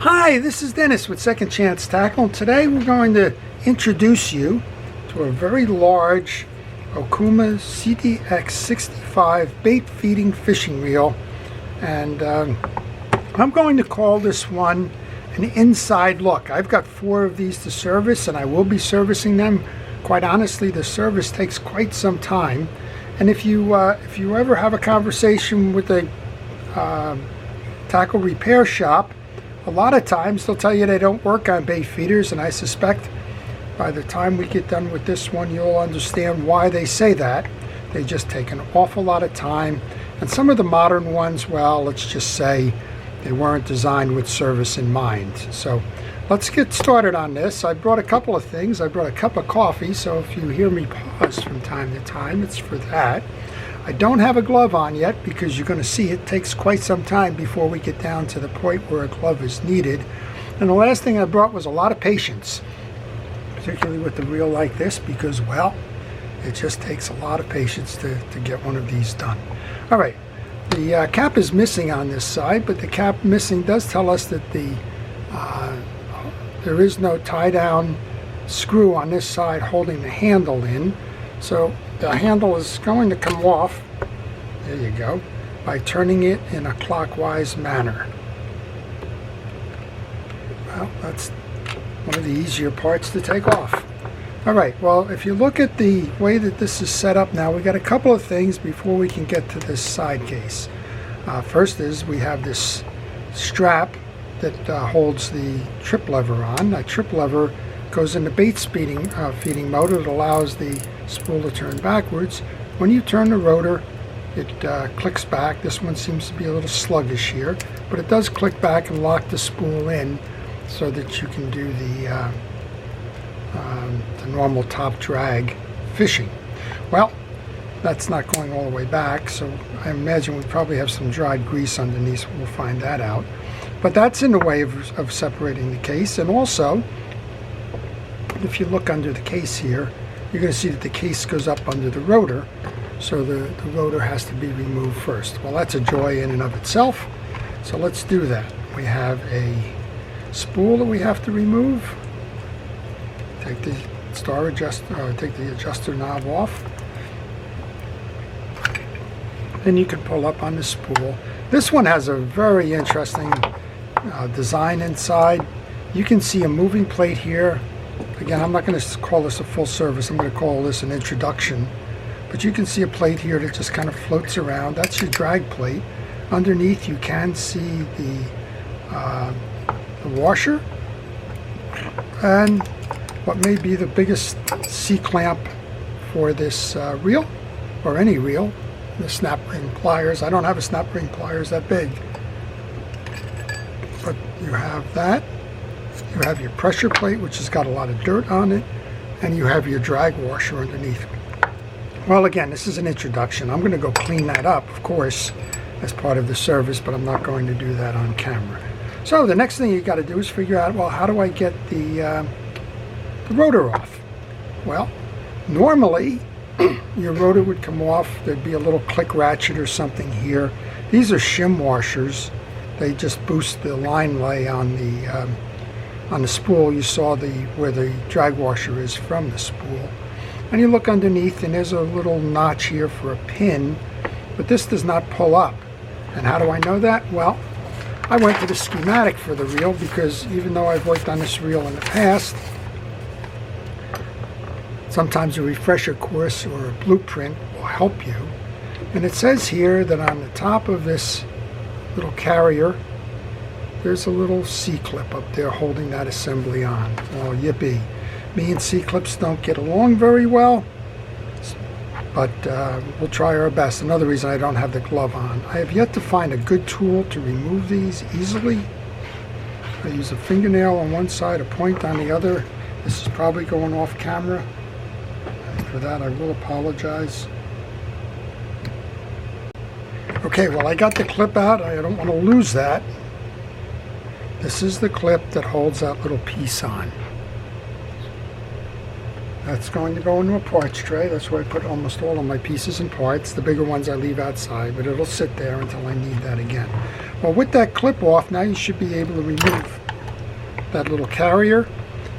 Hi, this is Dennis with Second Chance Tackle. Today we're going to introduce you to a very large Okuma CDX 65 bait feeding fishing reel, and I'm going to call this one an inside look. I've got 4 of these to service, and I will be servicing them. Quite honestly, the service takes quite some time, and if you ever have a conversation with a tackle repair shop, a lot of times they'll tell you they don't work on bait feeders, and I suspect by the time we get done with this one you'll understand why they say that. They just take an awful lot of time, and some of the modern ones, well, let's just say they weren't designed with service in mind. So let's get started on this. I brought a couple of things. I brought a cup of coffee, so if you hear me pause from time to time, it's for that. I don't have a glove on yet because you're going to see it takes quite some time before we get down to the point where a glove is needed. And the last thing I brought was a lot of patience, particularly with a reel like this, because, well, it just takes a lot of patience to get one of these done. All right, the cap is missing on this side, but the cap missing does tell us that there is no tie-down screw on this side holding the handle in. So the handle is going to come off, there you go, by turning it in a clockwise manner. Well, that's one of the easier parts to take off. All right, well, if you look at the way that this is set up now, we got a couple of things before we can get to this side case. First is we have this strap that holds the trip lever on. That trip lever goes into bait feeding mode. It allows the spool to turn backwards. When you turn the rotor, it clicks back. This one seems to be a little sluggish here, but it does click back and lock the spool in so that you can do the normal top drag fishing. Well, that's not going all the way back, so I imagine we probably have some dried grease underneath. We'll find that out. But that's in the way of separating the case. And also, if you look under the case here, you're going to see that the case goes up under the rotor, so the rotor has to be removed first. Well, that's a joy in and of itself, so let's do that. We have a spool that we have to remove. Take the take the adjuster knob off. Then you can pull up on the spool. This one has a very interesting design inside. You can see a moving plate here. Again, I'm not going to call this a full service. I'm going to call this an introduction. But you can see a plate here that just kind of floats around. That's your drag plate. Underneath, you can see the washer and what may be the biggest C-clamp for this reel, or any reel, the snap ring pliers. I don't have a snap ring pliers that big, but you have that. You have your pressure plate, which has got a lot of dirt on it, and you have your drag washer underneath. Well, again, this is an introduction. I'm going to go clean that up, of course, as part of the service, but I'm not going to do that on camera. So the next thing you got to do is figure out, well, how do I get the rotor off? Well, normally your rotor would come off. There'd be a little click ratchet or something here. These are shim washers. They just boost the line lay on the spool. You saw where the drag washer is from the spool. And you look underneath, and there's a little notch here for a pin, but this does not pull up. And how do I know that? Well, I went to the schematic for the reel, because even though I've worked on this reel in the past, sometimes a refresher course or a blueprint will help you. And it says here that on the top of this little carrier, there's a little C-clip up there holding that assembly on. Oh, yippee. Me and C-clips don't get along very well, but we'll try our best. Another reason I don't have the glove on. I have yet to find a good tool to remove these easily. I use a fingernail on one side, a point on the other. This is probably going off camera, and for that I will apologize. Okay, well, I got the clip out. I don't want to lose that. This is the clip that holds that little piece on. That's going to go into a parts tray. That's where I put almost all of my pieces and parts. The bigger ones I leave outside, but it'll sit there until I need that again. Well, with that clip off, now you should be able to remove that little carrier.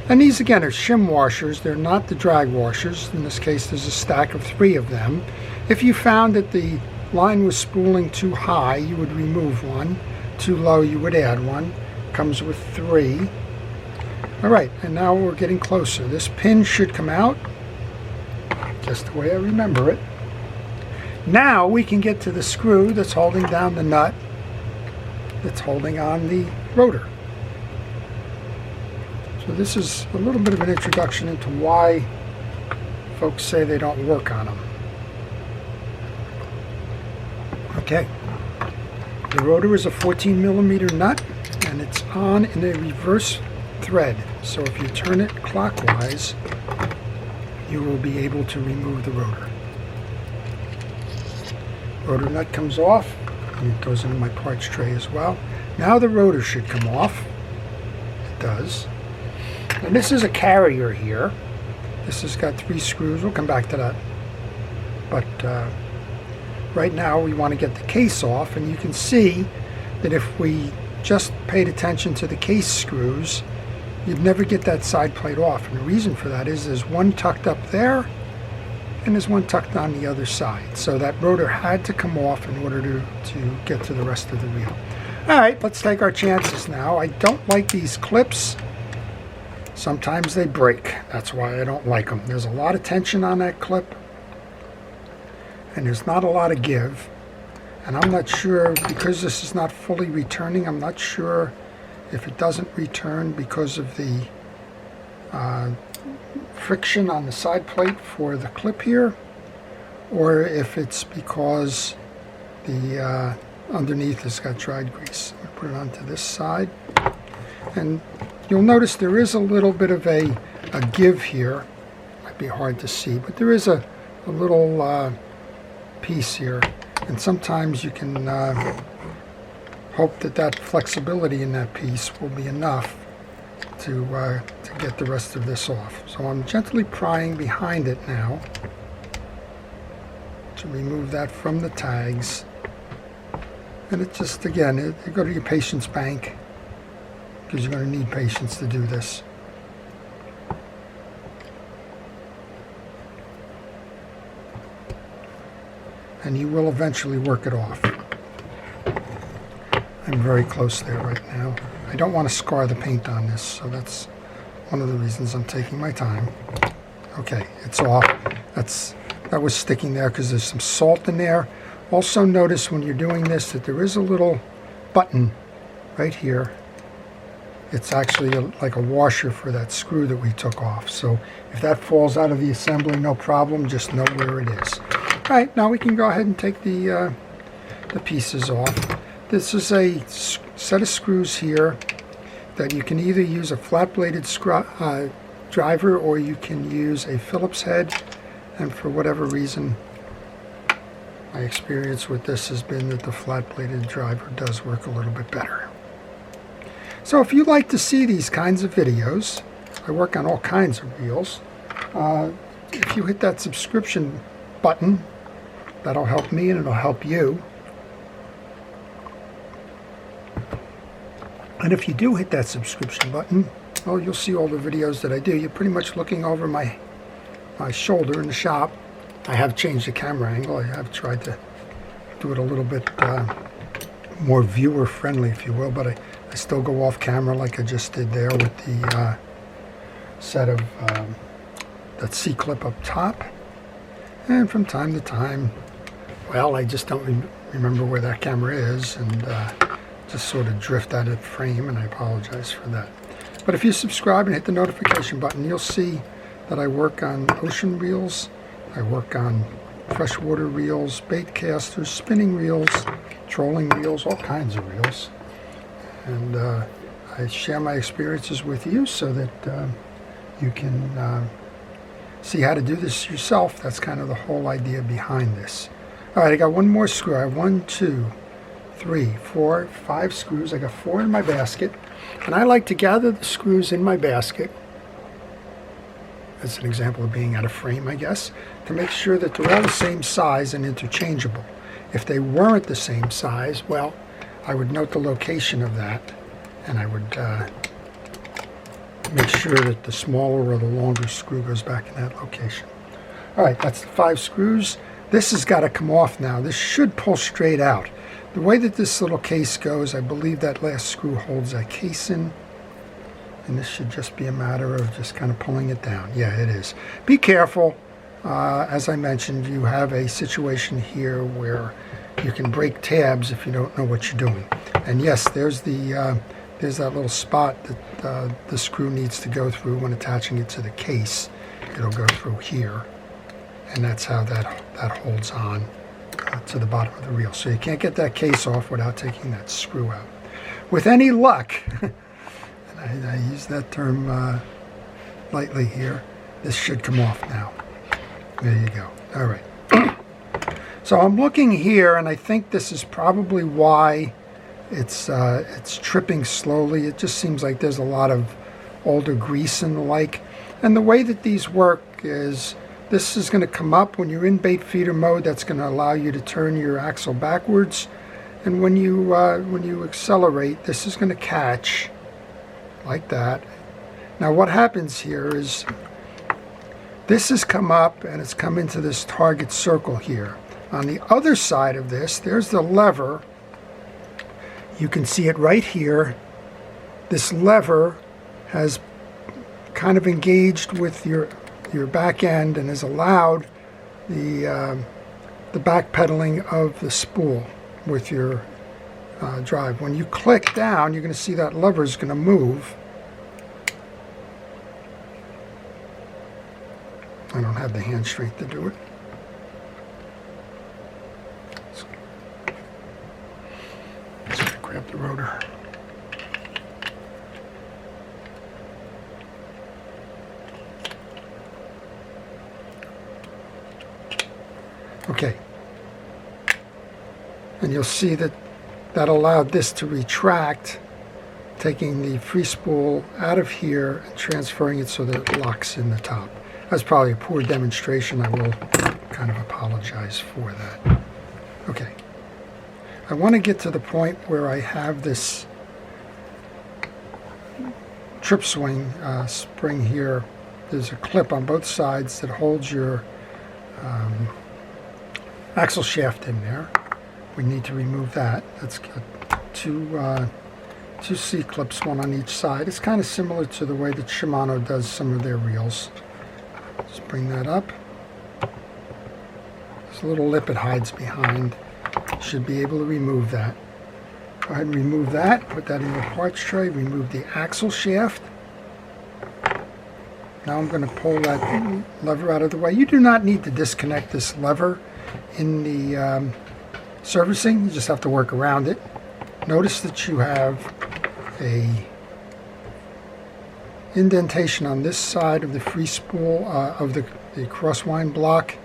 And these again are shim washers, they're not the drag washers. In this case there's a stack of 3 of them. If you found that the line was spooling too high, you would remove one. Too low, you would add one. Comes with 3. Alright, and now we're getting closer. This pin should come out just the way I remember it. Now we can get to the screw that's holding down the nut that's holding on the rotor. So this is a little bit of an introduction into why folks say they don't work on them. Okay, the rotor is a 14mm nut and it's on in a reverse thread. So if you turn it clockwise, you will be able to remove the rotor. Rotor nut comes off and it goes into my parts tray as well. Now the rotor should come off. It does. And this is a carrier here. This has got 3 screws. We'll come back to that. But right now we want to get the case off, and you can see that if we just paid attention to the case screws, you'd never get that side plate off. And the reason for that is there's one tucked up there and there's one tucked on the other side. So that rotor had to come off in order to get to the rest of the reel. Alright, let's take our chances now. I don't like these clips. Sometimes they break. That's why I don't like them. There's a lot of tension on that clip and there's not a lot of give. And I'm not sure, because this is not fully returning, I'm not sure if it doesn't return because of the friction on the side plate for the clip here, or if it's because the underneath has got dried grease. I'm going to put it onto this side, and you'll notice there is a little bit of a give here. Might be hard to see, but there is a little piece here, and sometimes you can hope that that flexibility in that piece will be enough to get the rest of this off. So I'm gently prying behind it now to remove that from the tags. And it just, again, you go to your patience bank, because you're going to need patience to do this. And you will eventually work it off. I'm very close there right now. I don't want to scar the paint on this, so that's one of the reasons I'm taking my time. Okay, it's off. That was sticking there because there's some salt in there. Also notice when you're doing this that there is a little button right here. It's actually like a washer for that screw that we took off. So if that falls out of the assembly, no problem, just know where it is. All right, now we can go ahead and take the pieces off. This is a set of screws here that you can either use a flat-bladed driver or you can use a Phillips head. And for whatever reason, my experience with this has been that the flat-bladed driver does work a little bit better. So if you like to see these kinds of videos, I work on all kinds of reels. If you hit that subscription button, that'll help me and it'll help you. And if you do hit that subscription button, oh, you'll see all the videos that I do. You're pretty much looking over my shoulder in the shop. I have changed the camera angle. I have tried to do it a little bit more viewer friendly, if you will, but I still go off camera like I just did there with the set of that C-clip up top. And from time to time, well, I just don't remember where that camera is, and just sort of drift out of frame, and I apologize for that. But if you subscribe and hit the notification button, you'll see that I work on ocean reels, I work on freshwater reels, bait casters, spinning reels, trolling reels, all kinds of reels. And I share my experiences with you so that you can see how to do this yourself. That's kind of the whole idea behind this. All right, I got one more screw. I have 1, 2, 3, 4, 5 screws. I got 4 in my basket, and I like to gather the screws in my basket, as an example of being out of frame, I guess, to make sure that they're all the same size and interchangeable. If they weren't the same size, well, I would note the location of that, and I would Make sure that the smaller or the longer screw goes back in that location. All right, that's the 5 screws. This has got to come off now. This should pull straight out. The way that this little case goes, I believe that last screw holds that case in. And this should just be a matter of just kind of pulling it down. Yeah, it is. Be careful. As I mentioned, you have a situation here where you can break tabs if you don't know what you're doing. And yes, there's that little spot that the screw needs to go through when attaching it to the case. It'll go through here, and that's how that holds on to the bottom of the reel. So you can't get that case off without taking that screw out. With any luck, and I use that term lightly here, this should come off now. There you go. All right. So I'm looking here, and I think this is probably why it's tripping slowly. It just seems like there's a lot of older grease and the like. And the way that these work is this is going to come up when you're in bait feeder mode. That's going to allow you to turn your axle backwards. And when you accelerate, this is going to catch like that. Now what happens here is this has come up and it's come into this target circle here. On the other side of this, there's the lever. You can see it right here. This lever has kind of engaged with your back end and has allowed the backpedaling of the spool with your drive. When you click down, you're going to see that lever is going to move. I don't have the hand strength to do it. Let's grab the rotor. Okay. And you'll see that allowed this to retract, taking the free spool out of here and transferring it so that it locks in the top. That's probably a poor demonstration. I will kind of apologize for that. Okay. I want to get to the point where I have this trip swing spring here. There's a clip on both sides that holds your axle shaft in there. We need to remove that. That's got two C-clips, one on each side. It's kind of similar to the way that Shimano does some of their reels. Just bring that up. There's a little lip it hides behind. Should be able to remove that. Go ahead and remove that. Put that in your parts tray. Remove the axle shaft. Now I'm going to pull that lever out of the way. You do not need to disconnect this lever in the servicing. You just have to work around it. Notice that you have a indentation on this side of the free spool of the crosswind block.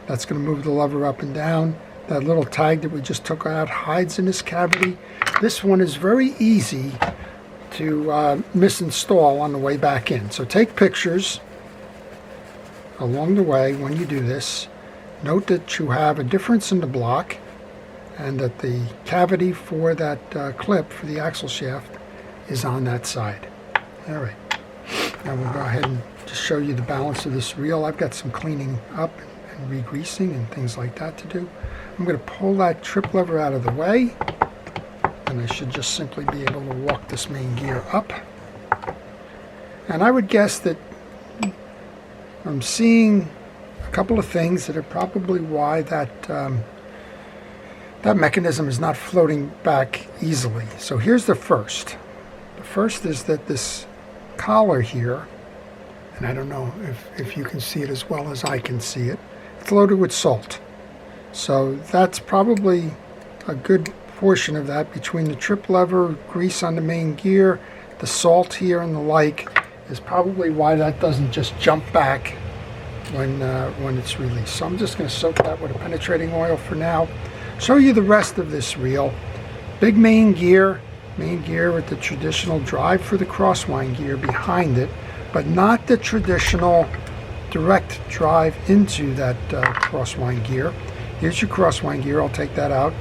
That's going to move the lever up and down. That little tag that we just took out hides in this cavity. This one is very easy to misinstall on the way back in. So take pictures along the way when you do this. Note that you have a difference in the block and that the cavity for that clip for the axle shaft is on that side. All right. Now we'll go ahead and just show you the balance of this reel. I've got some cleaning up and re-greasing and things like that to do. I'm going to pull that trip lever out of the way, and I should just simply be able to walk this main gear up. And I would guess that I'm seeing a couple of things that are probably why that that mechanism is not floating back easily. So here's the first. The first is that this collar here, and I don't know if you can see it as well as I can see it, it's loaded with salt. So that's probably a good portion of that between the trip lever, grease on the main gear, the salt here and the like is probably why that doesn't just jump back when it's released. So I'm just going to soak that with a penetrating oil for now. Show you the rest of this reel. Big main gear with the traditional drive for the crosswind gear behind it, but not the traditional direct drive into that crosswind gear. Here's your crosswind gear. I'll take that out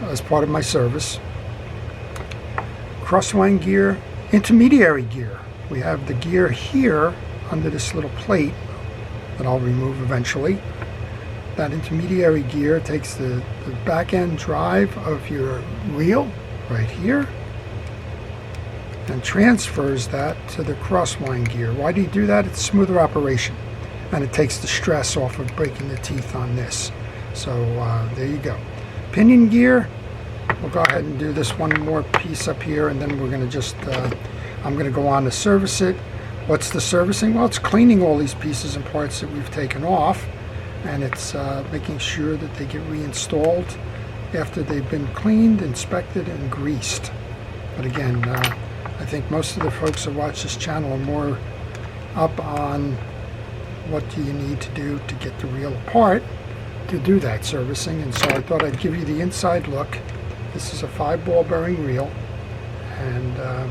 as part of my service. Crosswind gear Intermediary gear. We have the gear here under this little plate that I'll remove eventually. That intermediary gear takes the back end drive of your reel right here and transfers that to the crosswind gear. Why do you do that? It's smoother operation, and it takes the stress off of breaking the teeth on this. So there you go. Pinion gear, we'll go ahead and do this one more piece up here, and then we're going to just, I'm going to go on to service it. What's the servicing? Well, it's cleaning all these pieces and parts that we've taken off, and it's making sure that they get reinstalled after they've been cleaned, inspected, and greased. But again, I think most of the folks that watch this channel are more up on what do you need to do to get the reel apart to do that servicing, and so I thought I'd give you the inside look. This is a 5-ball bearing reel, and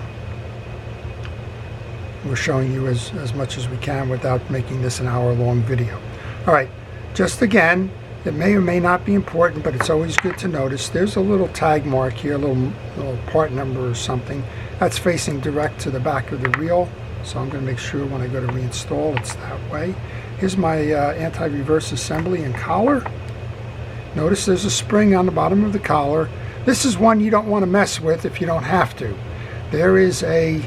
we're showing you as much as we can without making this an hour-long video. All right, just again, it may or may not be important, but it's always good to notice. There's a little tag mark here, a little part number or something. That's facing direct to the back of the reel, so I'm going to make sure when I go to reinstall it's that way. Here's my anti-reverse assembly and collar. Notice there's a spring on the bottom of the collar. This is one you don't want to mess with if you don't have to. There is a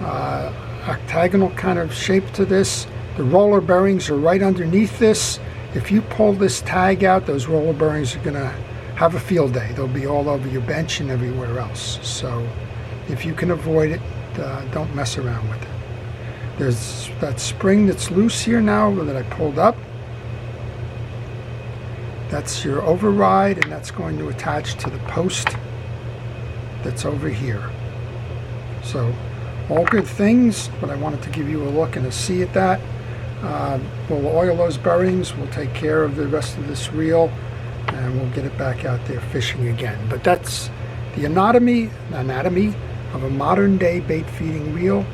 octagonal kind of shape to this. The roller bearings are right underneath this. If you pull this tag out, those roller bearings are going to have a field day. They'll be all over your bench and everywhere else. So if you can avoid it, don't mess around with it. There's that spring that's loose here now that I pulled up. That's your override, and that's going to attach to the post that's over here. So all good things, but I wanted to give you a look and a see at that. We'll oil those bearings, we'll take care of the rest of this reel, and we'll get it back out there fishing again. But that's the anatomy of a modern day bait feeding reel.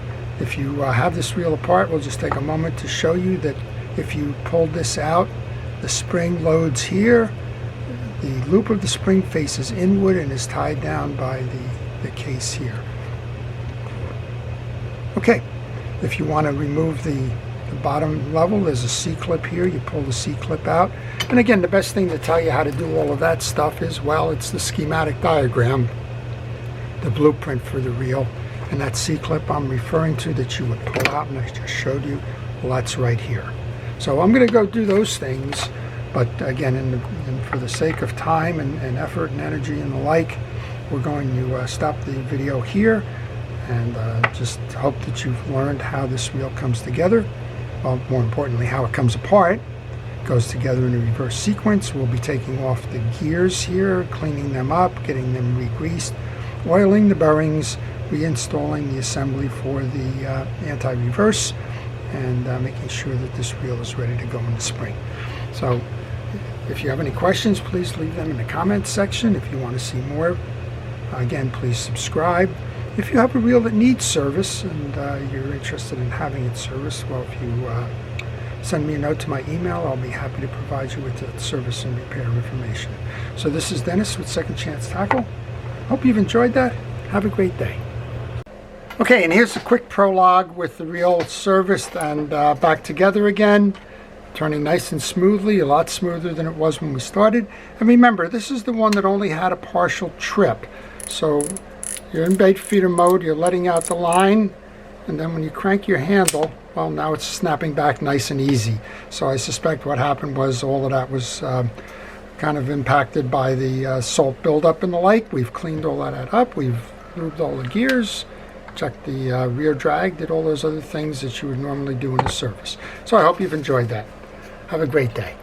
If you have this reel apart, we'll just take a moment to show you that if you pull this out, the spring loads here, the loop of the spring faces inward and is tied down by the case here. Okay, if you want to remove the bottom level, there's a C-clip here. You pull the C-clip out. And again, the best thing to tell you how to do all of that stuff is, well, it's the schematic diagram, the blueprint for the reel. And that C-clip I'm referring to that you would pull out and I just showed you, well, that's right here. So I'm going to go do those things, but again, for the sake of time and effort and energy and the like, we're going to stop the video here and just hope that you've learned how this reel comes together. Well, more importantly, how it comes apart. It goes together in a reverse sequence. We'll be taking off the gears here, cleaning them up, getting them re-greased, oiling the bearings, reinstalling the assembly for the anti-reverse, and making sure that this reel is ready to go in the spring. So if you have any questions, please leave them in the comments section. If you want to see more, again, please subscribe. If you have a reel that needs service and you're interested in having it serviced, well, if you send me a note to my email, I'll be happy to provide you with the service and repair information. So this is Dennis with Second Chance Tackle. Hope you've enjoyed that. Have a great day. Okay, and here's a quick prologue with the reel serviced and back together again, turning nice and smoothly, a lot smoother than it was when we started. And remember, this is the one that only had a partial trip. So you're in bait feeder mode, you're letting out the line, and then when you crank your handle, well, now it's snapping back nice and easy. So I suspect what happened was all of that was kind of impacted by the salt buildup and the like. We've cleaned all that up, we've lubed all the gears, checked the rear drag, did all those other things that you would normally do in the service. So I hope you've enjoyed that. Have a great day.